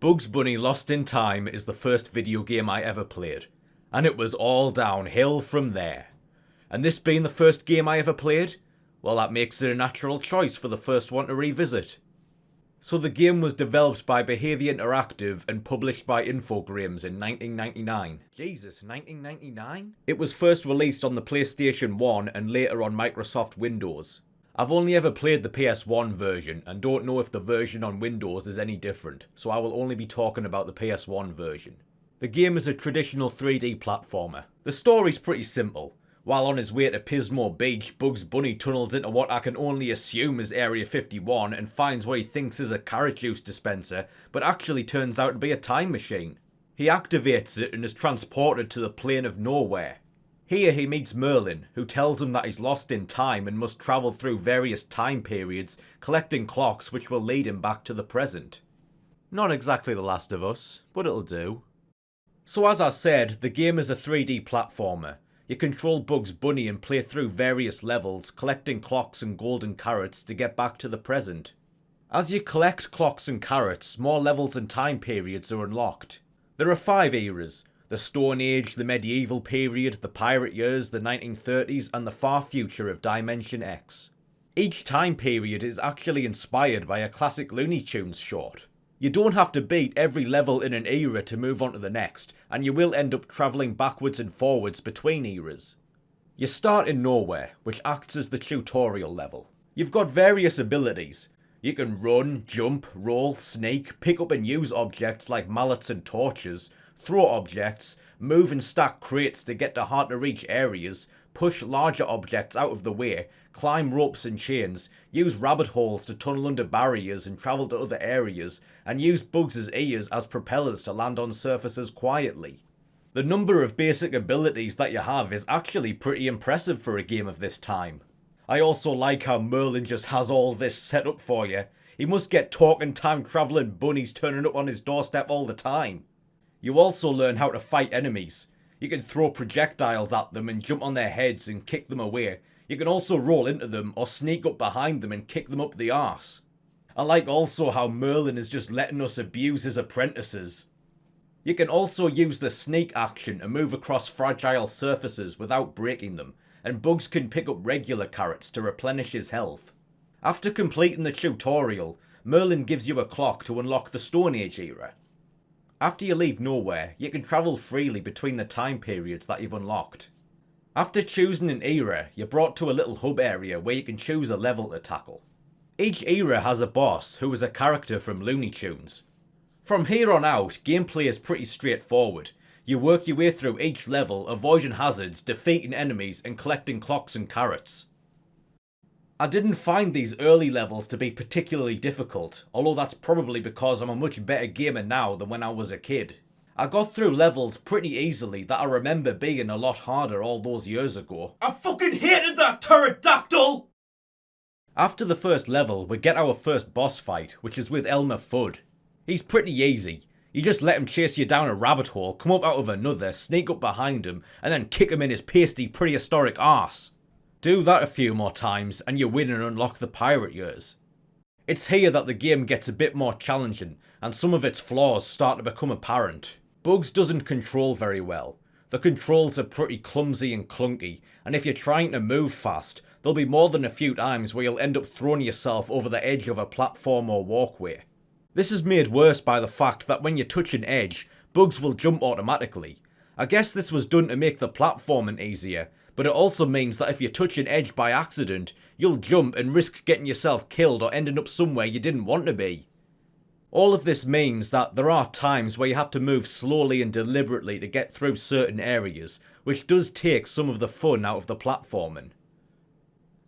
Bugs Bunny Lost in Time is the first video game I ever played, and it was all downhill from there. And this being the first game I ever played, well, that makes it a natural choice for the first one to revisit. So the game was developed by Behaviour Interactive and published by Infogrames in 1999. Jesus, 1999? It was first released on the PlayStation 1 and later on Microsoft Windows. I've only ever played the PS1 version and don't know if the version on Windows is any different, so I will only be talking about the PS1 version. The game is a traditional 3D platformer. The story's pretty simple. While on his way to Pismo Beach, Bugs Bunny tunnels into what I can only assume is Area 51 and finds what he thinks is a carrot juice dispenser, but actually turns out to be a time machine. He activates it and is transported to the plane of nowhere. Here he meets Merlin, who tells him that he's lost in time and must travel through various time periods, collecting clocks which will lead him back to the present. Not exactly The Last of Us, but it'll do. So as I said, the game is a 3D platformer. You control Bugs Bunny and play through various levels, collecting clocks and golden carrots to get back to the present. As you collect clocks and carrots, more levels and time periods are unlocked. There are 5 eras: the Stone Age, the Medieval period, the Pirate Years, the 1930s, and the far future of Dimension X. Each time period is actually inspired by a classic Looney Tunes short. You don't have to beat every level in an era to move on to the next, and you will end up travelling backwards and forwards between eras. You start in Nowhere, which acts as the tutorial level. You've got various abilities. You can run, jump, roll, sneak, pick up and use objects like mallets and torches, throw objects, move and stack crates to get to hard to reach areas, push larger objects out of the way, climb ropes and chains, use rabbit holes to tunnel under barriers and travel to other areas, and use Bugs' ears as propellers to land on surfaces quietly. The number of basic abilities that you have is actually pretty impressive for a game of this time. I also like how Merlin just has all this set up for you. He must get talking time travelling bunnies turning up on his doorstep all the time. You also learn how to fight enemies. You can throw projectiles at them and jump on their heads and kick them away. You can also roll into them or sneak up behind them and kick them up the arse. I like also how Merlin is just letting us abuse his apprentices. You can also use the sneak action to move across fragile surfaces without breaking them, and Bugs can pick up regular carrots to replenish his health. After completing the tutorial, Merlin gives you a clock to unlock the Stone Age era. After you leave Nowhere, you can travel freely between the time periods that you've unlocked. After choosing an era, you're brought to a little hub area where you can choose a level to tackle. Each era has a boss who is a character from Looney Tunes. From here on out, gameplay is pretty straightforward. You work your way through each level, avoiding hazards, defeating enemies, and collecting clocks and carrots. I didn't find these early levels to be particularly difficult, although that's probably because I'm a much better gamer now than when I was a kid. I got through levels pretty easily that I remember being a lot harder all those years ago. I fucking hated that pterodactyl! After the first level, we get our first boss fight, which is with Elmer Fudd. He's pretty easy. You just let him chase you down a rabbit hole, come up out of another, sneak up behind him, and then kick him in his pasty prehistoric arse. Do that a few more times and you win and unlock the Pirate Years. It's here that the game gets a bit more challenging and some of its flaws start to become apparent. Bugs doesn't control very well. The controls are pretty clumsy and clunky, and if you're trying to move fast, there'll be more than a few times where you'll end up throwing yourself over the edge of a platform or walkway. This is made worse by the fact that when you touch an edge, Bugs will jump automatically. I guess this was done to make the platforming easier, but it also means that if you touch an edge by accident, you'll jump and risk getting yourself killed or ending up somewhere you didn't want to be. All of this means that there are times where you have to move slowly and deliberately to get through certain areas, which does take some of the fun out of the platforming.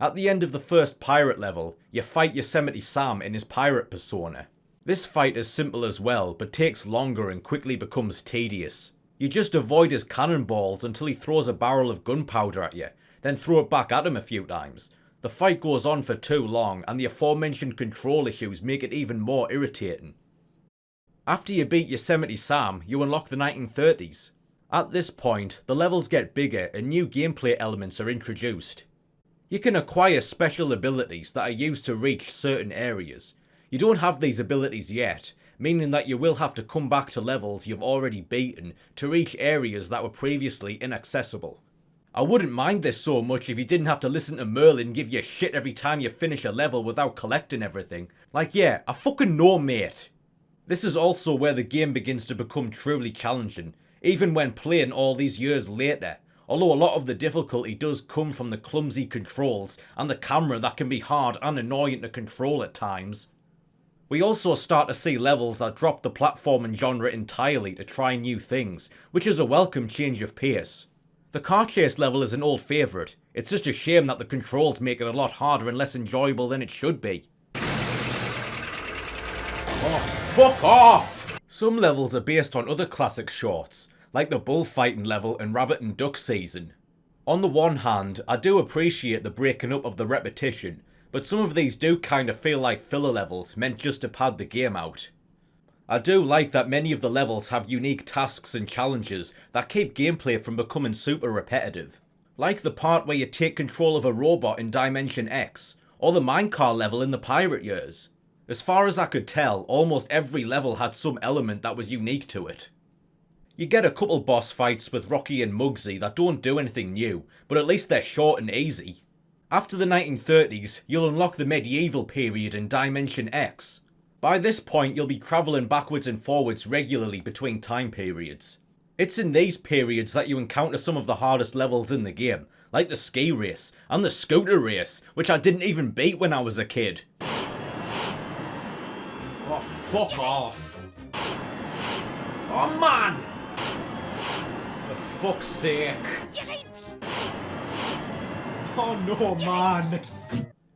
At the end of the first pirate level, you fight Yosemite Sam in his pirate persona. This fight is simple as well, but takes longer and quickly becomes tedious. You just avoid his cannonballs until he throws a barrel of gunpowder at you, then throw it back at him a few times. The fight goes on for too long, and the aforementioned control issues make it even more irritating. After you beat Yosemite Sam, you unlock the 1930s. At this point, the levels get bigger and new gameplay elements are introduced. You can acquire special abilities that are used to reach certain areas. You don't have these abilities yet, meaning that you will have to come back to levels you've already beaten to reach areas that were previously inaccessible. I wouldn't mind this so much if you didn't have to listen to Merlin give you shit every time you finish a level without collecting everything. Like, yeah, I fucking know, mate. This is also where the game begins to become truly challenging, even when playing all these years later, although a lot of the difficulty does come from the clumsy controls and the camera that can be hard and annoying to control at times. We also start to see levels that drop the platforming genre entirely to try new things, which is a welcome change of pace. The car chase level is an old favourite, it's just a shame that the controls make it a lot harder and less enjoyable than it should be. Oh, fuck off! Some levels are based on other classic shorts, like the bullfighting level in Rabbit and Duck Season. On the one hand, I do appreciate the breaking up of the repetition, but some of these do kinda feel like filler levels meant just to pad the game out. I do like that many of the levels have unique tasks and challenges that keep gameplay from becoming super repetitive. Like the part where you take control of a robot in Dimension X, or the minecart level in the Pirate Years. As far as I could tell, almost every level had some element that was unique to it. You get a couple boss fights with Rocky and Muggsy that don't do anything new, but at least they're short and easy. After the 1930s, you'll unlock the medieval period in Dimension X. By this point, you'll be travelling backwards and forwards regularly between time periods. It's in these periods that you encounter some of the hardest levels in the game, like the ski race and the scooter race, which I didn't even beat when I was a kid. Oh, fuck off. Oh man! For fuck's sake. Oh no, man.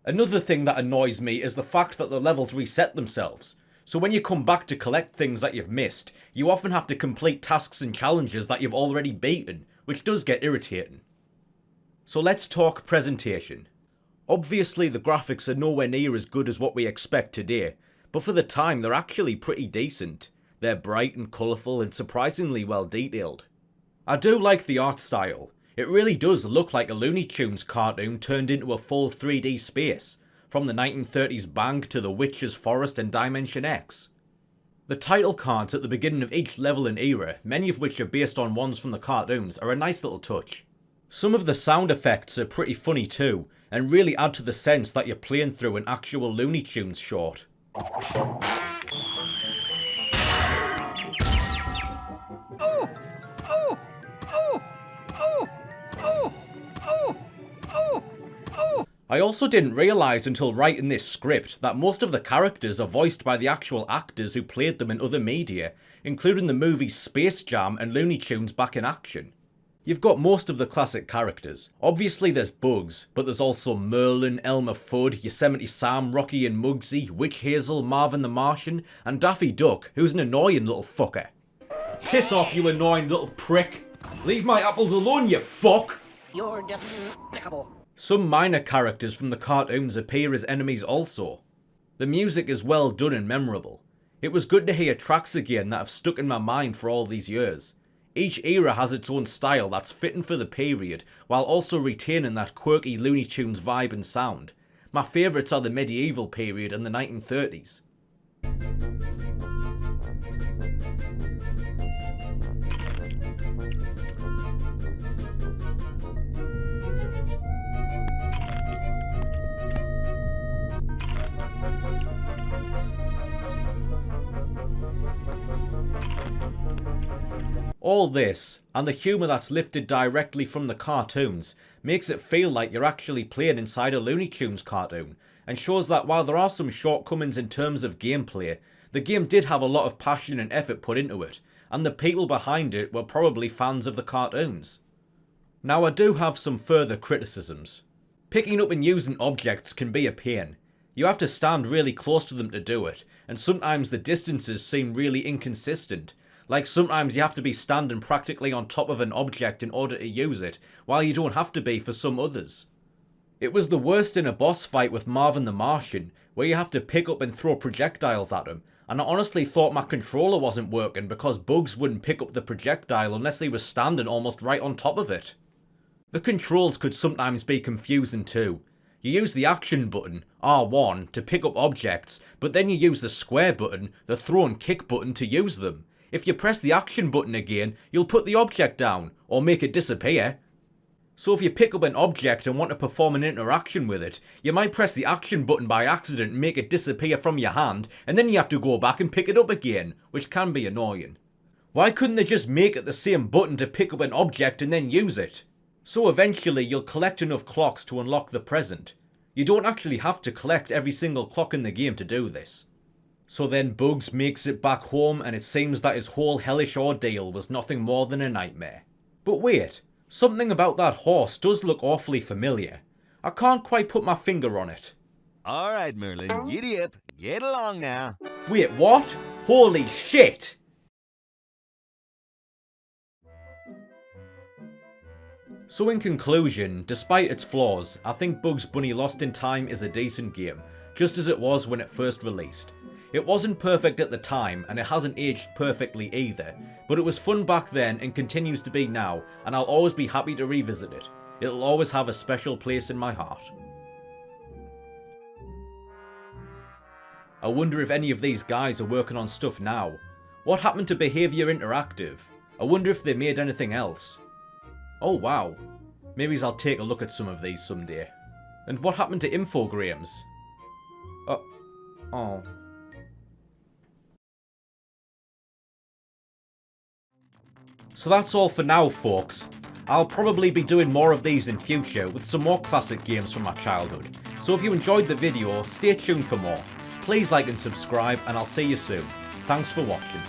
Another thing that annoys me is the fact that the levels reset themselves. So when you come back to collect things that you've missed, you often have to complete tasks and challenges that you've already beaten, which does get irritating. So let's talk presentation. Obviously the graphics are nowhere near as good as what we expect today, but for the time they're actually pretty decent. They're bright and colourful and surprisingly well detailed. I do like the art style. It really does look like a Looney Tunes cartoon turned into a full 3D space, from the 1930s Bang to the Witch's Forest and Dimension X. The title cards at the beginning of each level and era, many of which are based on ones from the cartoons, are a nice little touch. Some of the sound effects are pretty funny too, and really add to the sense that you're playing through an actual Looney Tunes short. I also didn't realise until writing this script that most of the characters are voiced by the actual actors who played them in other media, including the movies Space Jam and Looney Tunes Back in Action. You've got most of the classic characters. Obviously there's Bugs, but there's also Merlin, Elmer Fudd, Yosemite Sam, Rocky and Muggsy, Witch Hazel, Marvin the Martian, and Daffy Duck, who's an annoying little fucker. Piss off, you annoying little prick! Leave my apples alone, you fuck! You're despicable. Some minor characters from the cartoons appear as enemies also. The music is well done and memorable. It was good to hear tracks again that have stuck in my mind for all these years. Each era has its own style that's fitting for the period, while also retaining that quirky Looney Tunes vibe and sound. My favourites are the medieval period and the 1930s. All this, and the humour that's lifted directly from the cartoons, makes it feel like you're actually playing inside a Looney Tunes cartoon, and shows that while there are some shortcomings in terms of gameplay, the game did have a lot of passion and effort put into it, and the people behind it were probably fans of the cartoons. Now I do have some further criticisms. Picking up and using objects can be a pain. You have to stand really close to them to do it, and sometimes the distances seem really inconsistent. Like sometimes you have to be standing practically on top of an object in order to use it, while you don't have to be for some others. It was the worst in a boss fight with Marvin the Martian, where you have to pick up and throw projectiles at him, and I honestly thought my controller wasn't working because Bugs wouldn't pick up the projectile unless he was standing almost right on top of it. The controls could sometimes be confusing too. You use the action button, R1, to pick up objects, but then you use the square button, the throw and kick button, to use them. If you press the action button again, you'll put the object down, or make it disappear. So if you pick up an object and want to perform an interaction with it, you might press the action button by accident and make it disappear from your hand, and then you have to go back and pick it up again, which can be annoying. Why couldn't they just make it the same button to pick up an object and then use it? So eventually you'll collect enough clocks to unlock the present. You don't actually have to collect every single clock in the game to do this. So then Bugs makes it back home, and it seems that his whole hellish ordeal was nothing more than a nightmare. But wait, something about that horse does look awfully familiar. I can't quite put my finger on it. Alright, Merlin, giddy up. Get along now. Wait, what? Holy shit! So in conclusion, despite its flaws, I think Bugs Bunny Lost in Time is a decent game, just as it was when it first released. It wasn't perfect at the time, and it hasn't aged perfectly either, but it was fun back then and continues to be now, and I'll always be happy to revisit it. It'll always have a special place in my heart. I wonder if any of these guys are working on stuff now. What happened to Behaviour Interactive? I wonder if they made anything else. Oh wow, maybe I'll take a look at some of these someday. And what happened to Infogrames? Oh. So that's all for now, folks. I'll probably be doing more of these in future with some more classic games from my childhood. So if you enjoyed the video, stay tuned for more. Please like and subscribe, and I'll see you soon. Thanks for watching.